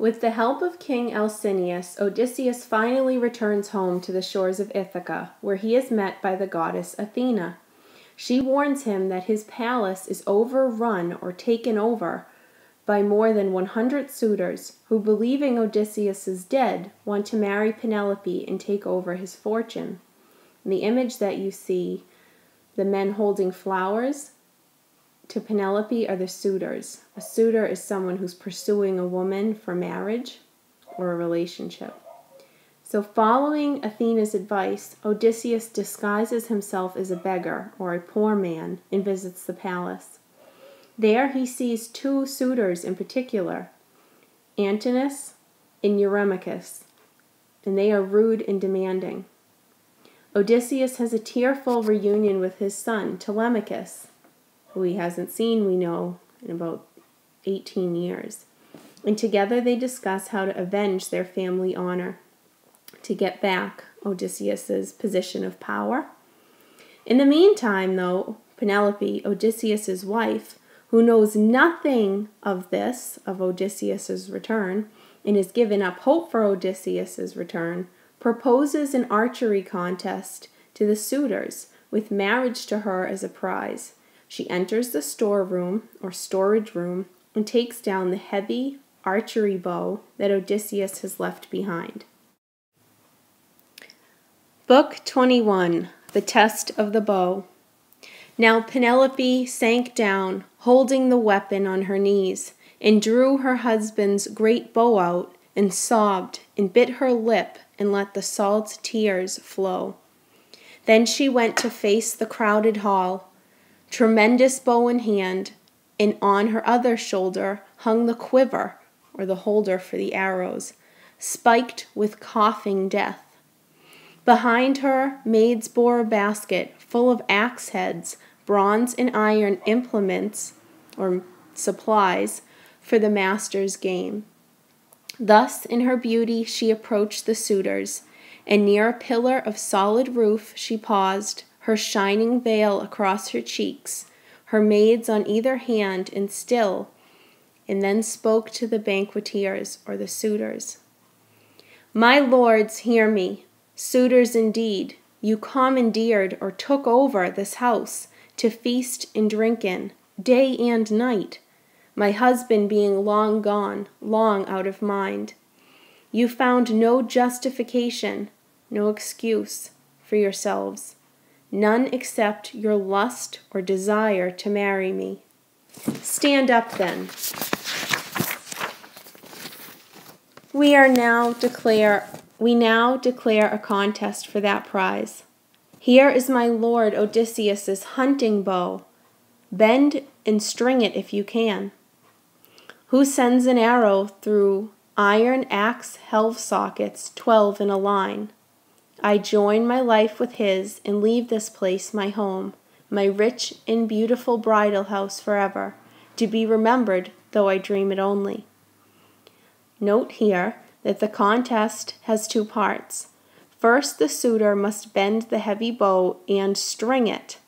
With the help of King Alcinous, Odysseus finally returns home to the shores of Ithaca, where he is met by the goddess Athena. She warns him that his palace is overrun or taken over by more than 100 suitors who, believing Odysseus is dead, want to marry Penelope and take over his fortune. In the image that you see, the men holding flowers to Penelope are the suitors. A suitor is someone who's pursuing a woman for marriage or a relationship. So following Athena's advice, Odysseus disguises himself as a beggar or a poor man and visits the palace. There he sees two suitors in particular, Antinous and Eurymachus, and they are rude and demanding. Odysseus has a tearful reunion with his son, Telemachus, who he hasn't seen, we know, in about 18 years. And together they discuss how to avenge their family honor, to get back Odysseus's position of power. In the meantime, though, Penelope, Odysseus's wife, who knows nothing of this, of Odysseus's return, and has given up hope for Odysseus's return, proposes an archery contest to the suitors, with marriage to her as a prize. She enters the storeroom, or storage room, and takes down the heavy archery bow that Odysseus has left behind. Book 21, The Test of the Bow. Now Penelope sank down, holding the weapon on her knees, and drew her husband's great bow out, and sobbed, and bit her lip, and let the salt tears flow. Then she went to face the crowded hall, tremendous bow in hand, and on her other shoulder hung the quiver, or the holder for the arrows, spiked with coughing death. Behind her, maids bore a basket full of axe heads, bronze and iron implements, or supplies, for the master's game. Thus, in her beauty, she approached the suitors, and near a pillar of solid roof she paused, her shining veil across her cheeks, her maids on either hand, and still, and then spoke to the banqueteers, or the suitors. My lords, hear me. Suitors indeed, you commandeered or took over this house to feast and drink in, day and night, my husband being long gone, long out of mind. You found no justification, no excuse for yourselves, none except your lust or desire to marry me. Stand up then. We now declare a contest for that prize. Here is my lord Odysseus's hunting bow. Bend and string it if you can. Who sends an arrow through iron axe helve sockets, 12 in a line? I join my life with his and leave this place my home, my rich and beautiful bridal house forever, to be remembered though I dream it only. Note here that the contest has two parts. First, the suitor must bend the heavy bow and string it,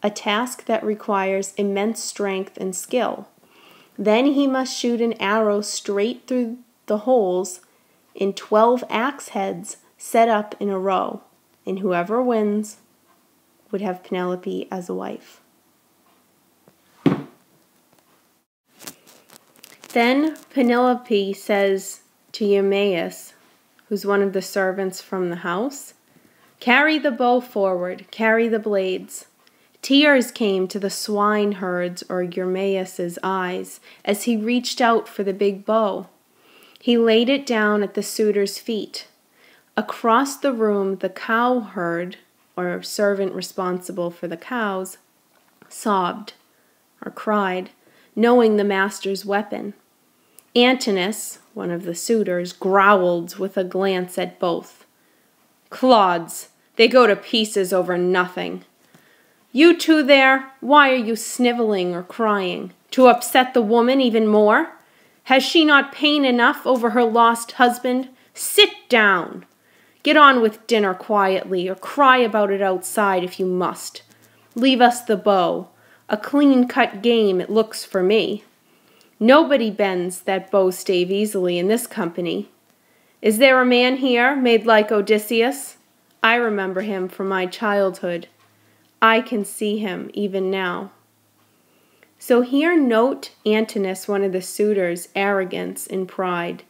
a task that requires immense strength and skill. Then he must shoot an arrow straight through the holes in 12 axe heads set up in a row, and whoever wins would have Penelope as a wife. Then Penelope says to Eumaeus, who's one of the servants from the house, "Carry the bow forward, carry the blades." Tears came to the swineherds or Eumaeus's eyes as he reached out for the big bow. He laid it down at the suitor's feet. Across the room, the cowherd, or servant responsible for the cows, sobbed or cried, knowing the master's weapon. Antinous, one of the suitors, growled with a glance at both. "Clods, they go to pieces over nothing. You two there, why are you sniveling or crying? To upset the woman even more? Has she not pain enough over her lost husband? Sit down. Get on with dinner quietly, or cry about it outside if you must. Leave us the bow. A clean-cut game it looks for me. Nobody bends that bow stave easily in this company. Is there a man here made like Odysseus? I remember him from my childhood. I can see him even now. So here note Antinous, one of the suitors' arrogance and pride.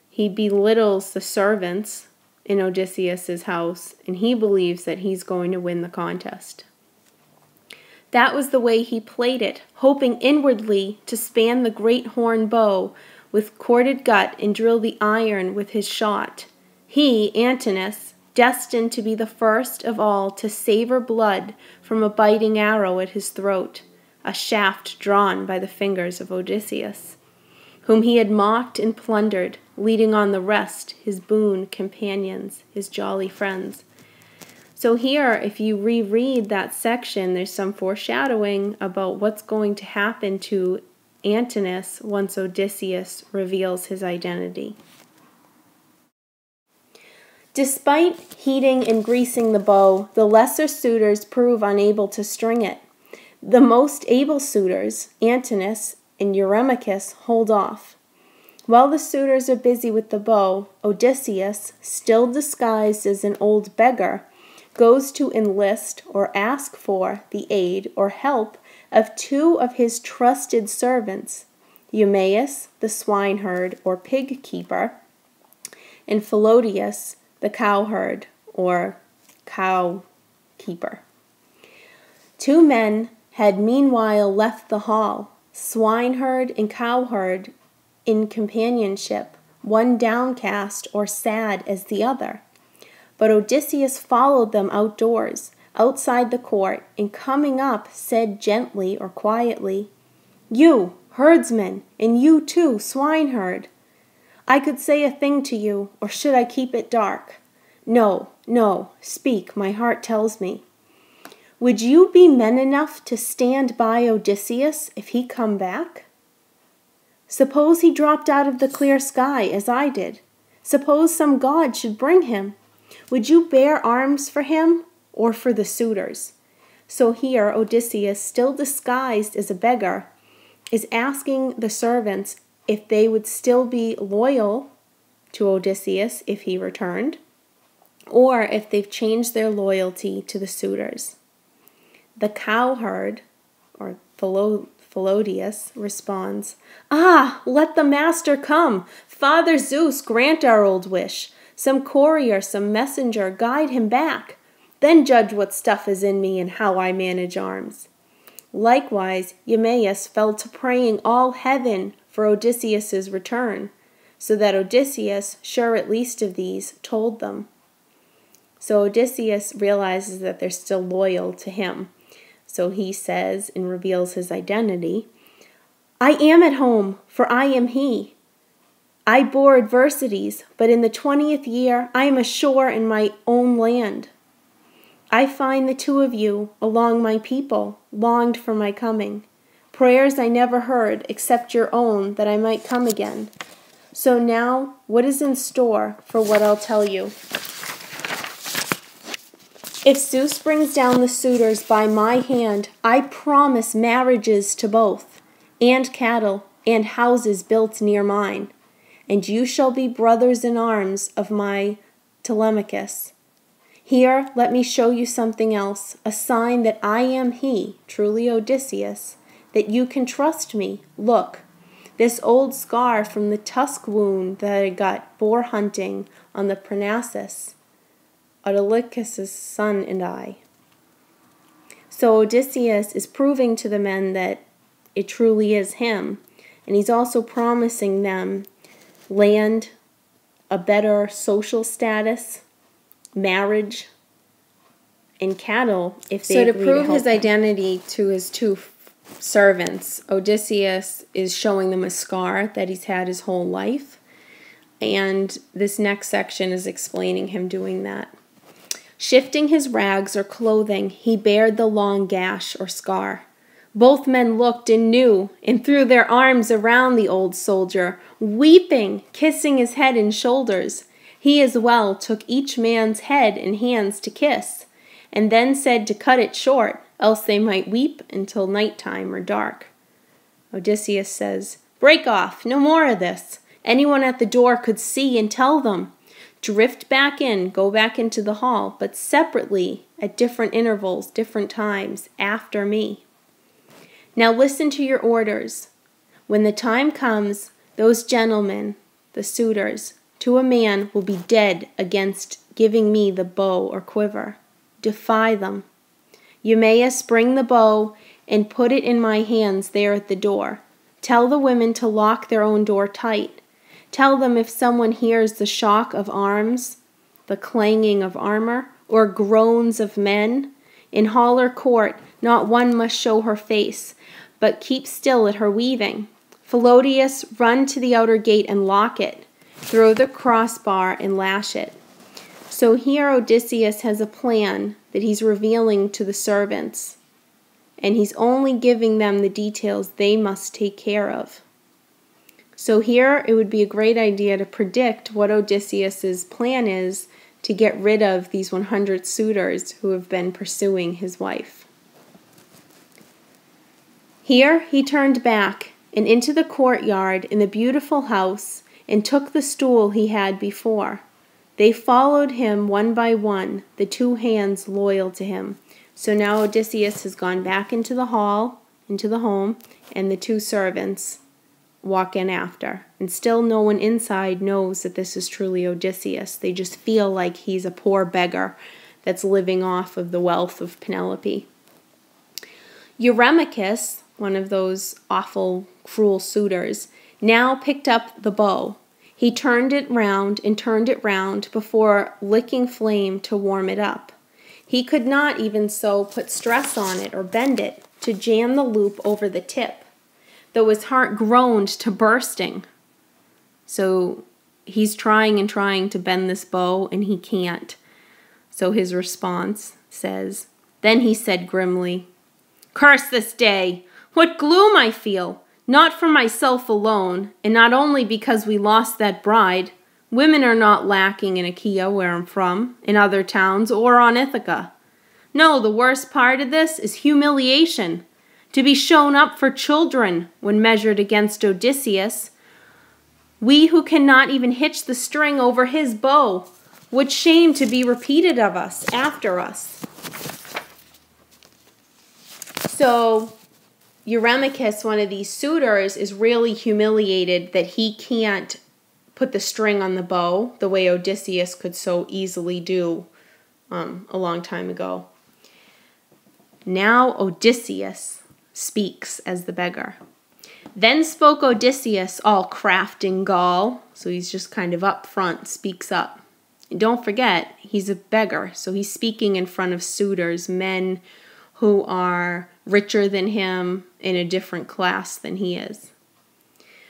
He belittles the servants in Odysseus' house, and he believes that he's going to win the contest. That was the way he played it, hoping inwardly to span the great horn bow with corded gut and drill the iron with his shot. He, Antinous, destined to be the first of all to savor blood from a biting arrow at his throat, a shaft drawn by the fingers of Odysseus, whom he had mocked and plundered, leading on the rest, his boon companions, his jolly friends. So here, if you reread that section, there's some foreshadowing about what's going to happen to Antinous once Odysseus reveals his identity. Despite heating and greasing the bow, the lesser suitors prove unable to string it. The most able suitors, Antinous and Eurymachus, hold off. While the suitors are busy with the bow, Odysseus, still disguised as an old beggar, goes to enlist or ask for the aid or help of two of his trusted servants, Eumaeus, the swineherd or pig keeper, and Philodius, the cowherd or cow keeper. Two men had meanwhile left the hall, swineherd and cowherd in companionship, one downcast or sad as the other. But Odysseus followed them outdoors, outside the court, and coming up said gently or quietly, "You, herdsman, and you too, swineherd, I could say a thing to you, or should I keep it dark? No, no, speak, my heart tells me. Would you be men enough to stand by Odysseus if he come back? Suppose he dropped out of the clear sky, as I did. Suppose some god should bring him. Would you bear arms for him or for the suitors?" So here Odysseus, still disguised as a beggar, is asking the servants if they would still be loyal to Odysseus if he returned, or if they've changed their loyalty to the suitors. The cowherd, or Philodius, responds, "Ah, let the master come. Father Zeus, grant our old wish. Some courier, some messenger, guide him back. Then judge what stuff is in me and how I manage arms." Likewise, Eumaeus fell to praying all heaven for Odysseus' return, so that Odysseus, sure at least of these, told them. So Odysseus realizes that they're still loyal to him. So he says and reveals his identity, "I am at home, for I am he. I bore adversities, but in the 20th year I am ashore in my own land. I find the two of you along my people, longed for my coming. Prayers I never heard except your own, that I might come again. So now, what is in store for what I'll tell you? If Zeus brings down the suitors by my hand, I promise marriages to both, and cattle, and houses built near mine. And you shall be brothers in arms of my Telemachus. Here, let me show you something else, a sign that I am he, truly Odysseus, that you can trust me. Look, this old scar from the tusk wound that I got boar hunting on the Parnassus, Autolycus' son and I." So Odysseus is proving to the men that it truly is him, and he's also promising them land, a better social status, marriage, and cattle if they agree to help him. So to prove his identity to his two servants, Odysseus is showing them a scar that he's had his whole life, and this next section is explaining him doing that. Shifting his rags or clothing, he bared the long gash or scar. Both men looked and knew, and threw their arms around the old soldier, weeping, kissing his head and shoulders. He as well took each man's head and hands to kiss, and then said to cut it short, else they might weep until night time or dark. Odysseus says, Break off, no more of this. Anyone at the door could see and tell them. Drift back in, go back into the hall, but separately, at different intervals, different times, after me. Now listen to your orders. When the time comes, those gentlemen, the suitors, to a man will be dead against giving me the bow or quiver. Defy them. Eumaeus, bring the bow and put it in my hands there at the door. Tell the women to lock their own door tight. Tell them if someone hears the shock of arms, the clanging of armor, or groans of men, in hall or court, not one must show her face, but keep still at her weaving. Philodius, run to the outer gate and lock it. Throw the crossbar and lash it. So here Odysseus has a plan that he's revealing to the servants, and he's only giving them the details they must take care of. So here it would be a great idea to predict what Odysseus's plan is to get rid of these 100 suitors who have been pursuing his wife. Here he turned back and into the courtyard in the beautiful house and took the stool he had before. They followed him one by one, the two hands loyal to him. So now Odysseus has gone back into the hall, into the home, and the two servants walk in after. And still no one inside knows that this is truly Odysseus. They just feel like he's a poor beggar that's living off of the wealth of Penelope. Eurymachus, one of those awful, cruel suitors, now picked up the bow. He turned it round and turned it round before licking flame to warm it up. He could not even so put stress on it or bend it to jam the loop over the tip, though his heart groaned to bursting. So he's trying and trying to bend this bow, and he can't. So his response says, Then he said grimly, Curse this day! What gloom I feel! Not for myself alone, and not only because we lost that bride. Women are not lacking in Achaia, where I'm from, in other towns, or on Ithaca. No, the worst part of this is humiliation. To be shown up for children when measured against Odysseus. We who cannot even hitch the string over his bow. What shame to be repeated of us, after us. So Eurymachus, one of these suitors, is really humiliated that he can't put the string on the bow the way Odysseus could so easily do a long time ago. Now Odysseus speaks as the beggar. Then spoke Odysseus, all craft and gall. So he's just kind of up front, speaks up. And don't forget, he's a beggar, so he's speaking in front of suitors, men who are richer than him, in a different class than he is.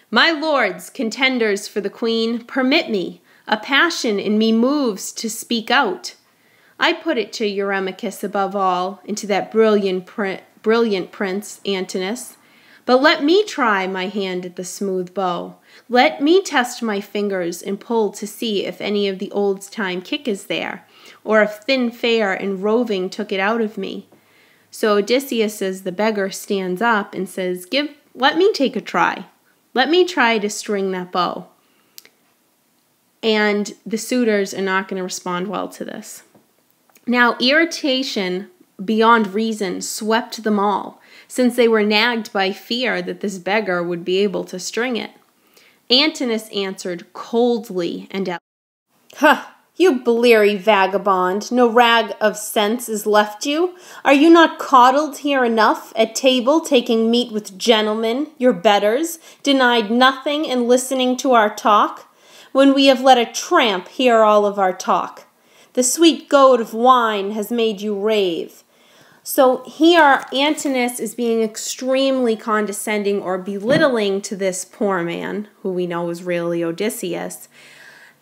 My lords, contenders for the queen, permit me. A passion in me moves to speak out. I put it to Eurymachus above all, and to that brilliant prince, Antinous. But let me try my hand at the smooth bow. Let me test my fingers and pull to see if any of the old-time kick is there, or if thin fare and roving took it out of me. So Odysseus, as the beggar, stands up and says, let me take a try. Let me try to string that bow. And the suitors are not going to respond well to this. Now, irritation beyond reason swept them all, since they were nagged by fear that this beggar would be able to string it. Antinous answered coldly and out, "Ha! You bleary vagabond, no rag of sense is left you. Are you not coddled here enough, at table taking meat with gentlemen, your betters, denied nothing and listening to our talk, when we have let a tramp hear all of our talk? The sweet goad of wine has made you rave." So here Antinous is being extremely condescending or belittling to this poor man, who we know is really Odysseus,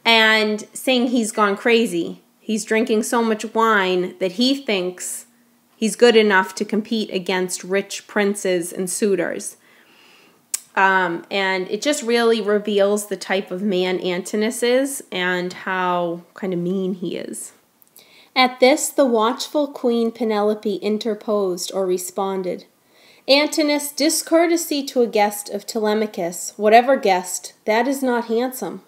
and saying he's gone crazy. He's drinking so much wine that he thinks he's good enough to compete against rich princes and suitors. And it just really reveals the type of man Antinous is and how kind of mean he is. At this, the watchful Queen Penelope interposed or responded, Antinous, discourtesy to a guest of Telemachus, whatever guest, that is not handsome.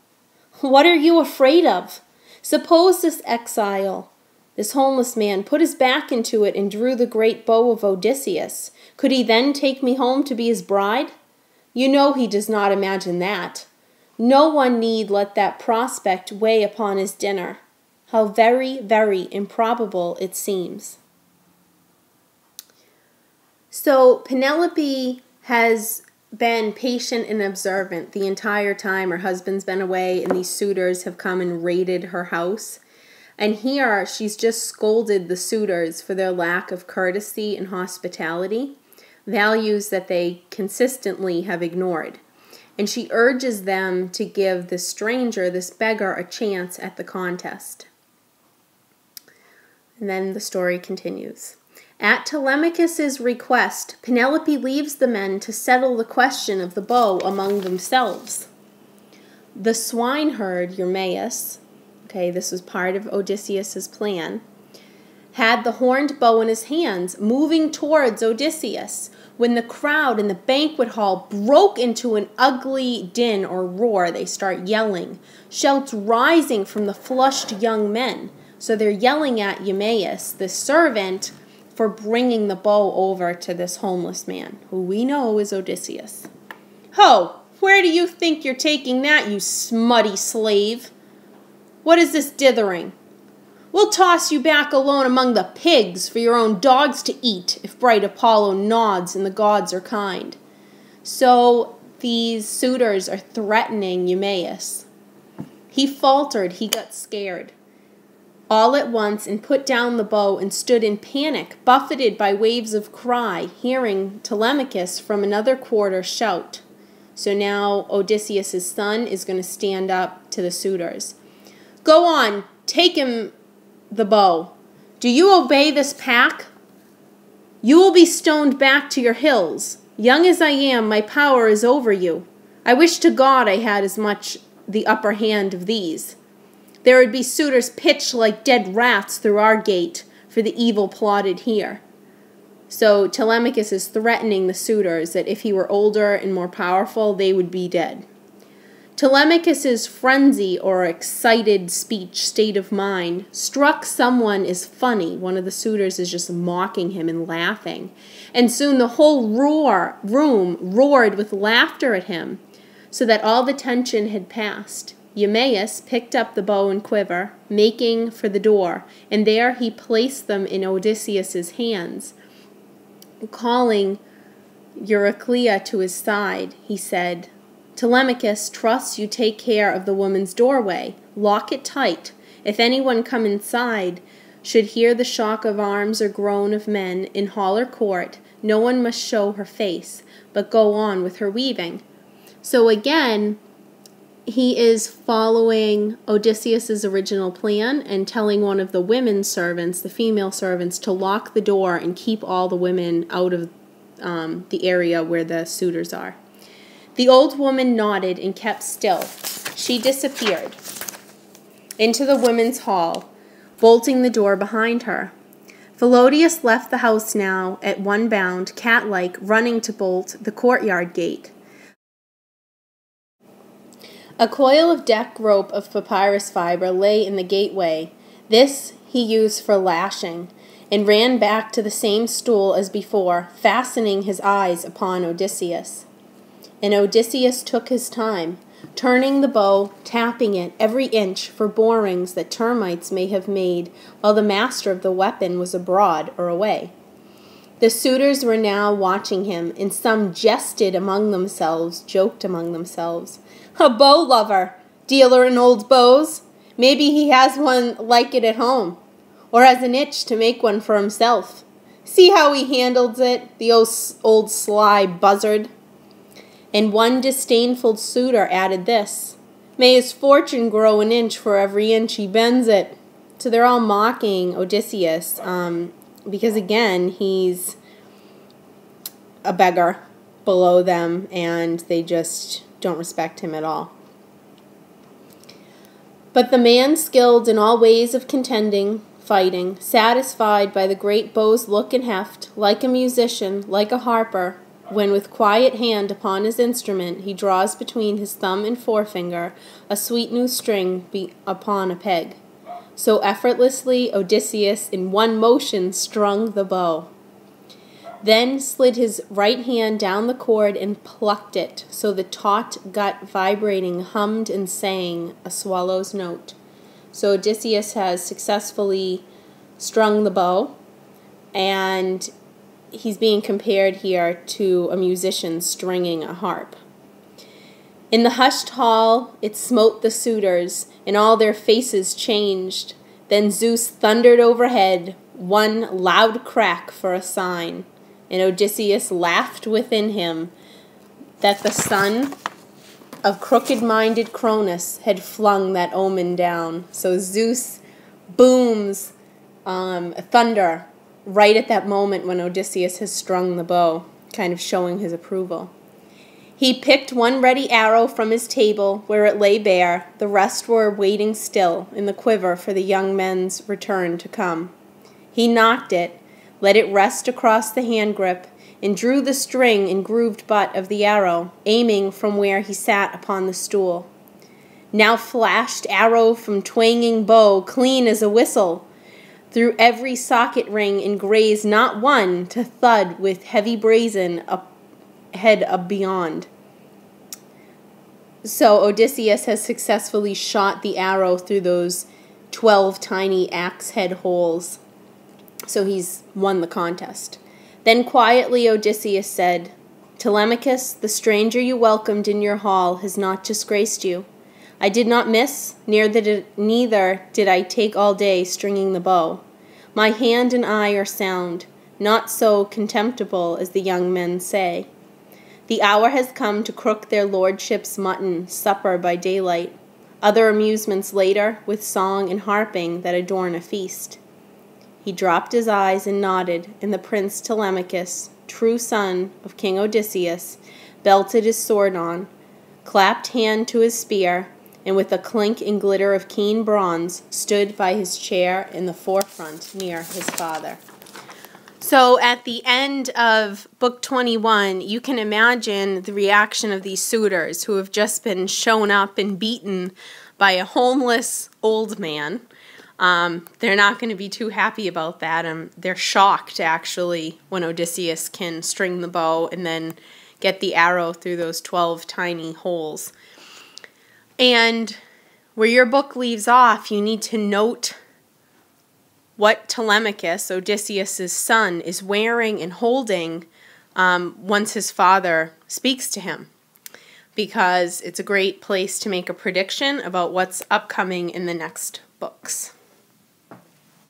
What are you afraid of? Suppose this exile, this homeless man, put his back into it and drew the great bow of Odysseus. Could he then take me home to be his bride? You know he does not imagine that. No one need let that prospect weigh upon his dinner. How very, very improbable it seems. So Penelope has been patient and observant the entire time her husband's been away and these suitors have come and raided her house. And here she's just scolded the suitors for their lack of courtesy and hospitality, values that they consistently have ignored. And she urges them to give this stranger, this beggar, a chance at the contest. And then the story continues. At Telemachus's request, Penelope leaves the men to settle the question of the bow among themselves. The swineherd, Eumaeus, okay, this was part of Odysseus's plan, had the horned bow in his hands, moving towards Odysseus, when the crowd in the banquet hall broke into an ugly din or roar. They start yelling, shouts rising from the flushed young men. So they're yelling at Eumaeus, the servant, for bringing the bow over to this homeless man, who we know is Odysseus. Ho! Where do you think you're taking that, you smutty slave? What is this dithering? We'll toss you back alone among the pigs for your own dogs to eat, if bright Apollo nods and the gods are kind. So these suitors are threatening Eumaeus. He faltered, he got scared all at once and put down the bow and stood in panic, buffeted by waves of cry, hearing Telemachus from another quarter shout. So now Odysseus' son is going to stand up to the suitors. Go on, take him the bow. Do you obey this pack? You will be stoned back to your hills. Young as I am, my power is over you. I wish to God I had as much the upper hand of these. There would be suitors pitched like dead rats through our gate for the evil plotted here. So Telemachus is threatening the suitors that if he were older and more powerful, they would be dead. Telemachus's frenzy or excited speech, state of mind, struck someone as funny. One of the suitors is just mocking him and laughing. And soon the whole room roared with laughter at him, so that all the tension had passed. Eumaeus picked up the bow and quiver, making for the door, and there he placed them in Odysseus's hands. Calling Euryclea to his side, he said, Telemachus trusts you take care of the woman's doorway. Lock it tight. If anyone come inside should hear the shock of arms or groan of men in hall or court, no one must show her face, but go on with her weaving. So again, he is following Odysseus' original plan and telling one of the women servants, the female servants, to lock the door and keep all the women out of the area where the suitors are. The old woman nodded and kept still. She disappeared into the women's hall, bolting the door behind her. Philodius left the house now at one bound, cat-like, running to bolt the courtyard gate. A coil of deck rope of papyrus fiber lay in the gateway. This he used for lashing, and ran back to the same stool as before, fastening his eyes upon Odysseus. And Odysseus took his time, turning the bow, tapping it every inch for borings that termites may have made while the master of the weapon was abroad or away. The suitors were now watching him, and some jested among themselves, joked among themselves. A bow lover, dealer in old bows. Maybe he has one like it at home, or has an itch to make one for himself. See how he handles it, the old sly buzzard. And one disdainful suitor added this, May his fortune grow an inch for every inch he bends it. So they're all mocking Odysseus, because again, he's a beggar below them, and they just don't respect him at all. But the man skilled in all ways of contending fighting, satisfied by the great bow's look and heft, like a musician, like a harper, when with quiet hand upon his instrument he draws between his thumb and forefinger a sweet new string upon a peg. So effortlessly Odysseus in one motion strung the bow. Then slid his right hand down the cord and plucked it, so the taut gut vibrating hummed and sang a swallow's note. So Odysseus has successfully strung the bow, and he's being compared here to a musician stringing a harp. In the hushed hall it smote the suitors, and all their faces changed. Then Zeus thundered overhead, one loud crack for a sign. And Odysseus laughed within him that the son of crooked-minded Cronus had flung that omen down. So Zeus booms thunder right at that moment when Odysseus has strung the bow, kind of showing his approval. He picked one ready arrow from his table where it lay bare. The rest were waiting still in the quiver for the young men's return to come. He knocked it, let it rest across the hand grip, and drew the string and grooved butt of the arrow, aiming from where he sat upon the stool. Now flashed arrow from twanging bow, clean as a whistle, through every socket ring and grazed not one to thud with heavy brazen head up beyond. So Odysseus has successfully shot the arrow through those 12 tiny axe head holes. So he's won the contest. Then quietly Odysseus said, Telemachus, the stranger you welcomed in your hall has not disgraced you. I did not miss, neither did I take all day stringing the bow. My hand and eye are sound, not so contemptible as the young men say. The hour has come to cook their lordship's mutton supper by daylight, other amusements later with song and harping that adorn a feast. He dropped his eyes and nodded, and the prince Telemachus, true son of King Odysseus, belted his sword on, clapped hand to his spear, and with a clink and glitter of keen bronze, stood by his chair in the forefront near his father. So at the end of Book 21, you can imagine the reaction of these suitors who have just been shown up and beaten by a homeless old man. They're not going to be too happy about that. They're shocked, actually, when Odysseus can string the bow and then get the arrow through those 12 tiny holes. And where your book leaves off, you need to note what Telemachus, Odysseus' son, is wearing and holding once his father speaks to him, because it's a great place to make a prediction about what's upcoming in the next books.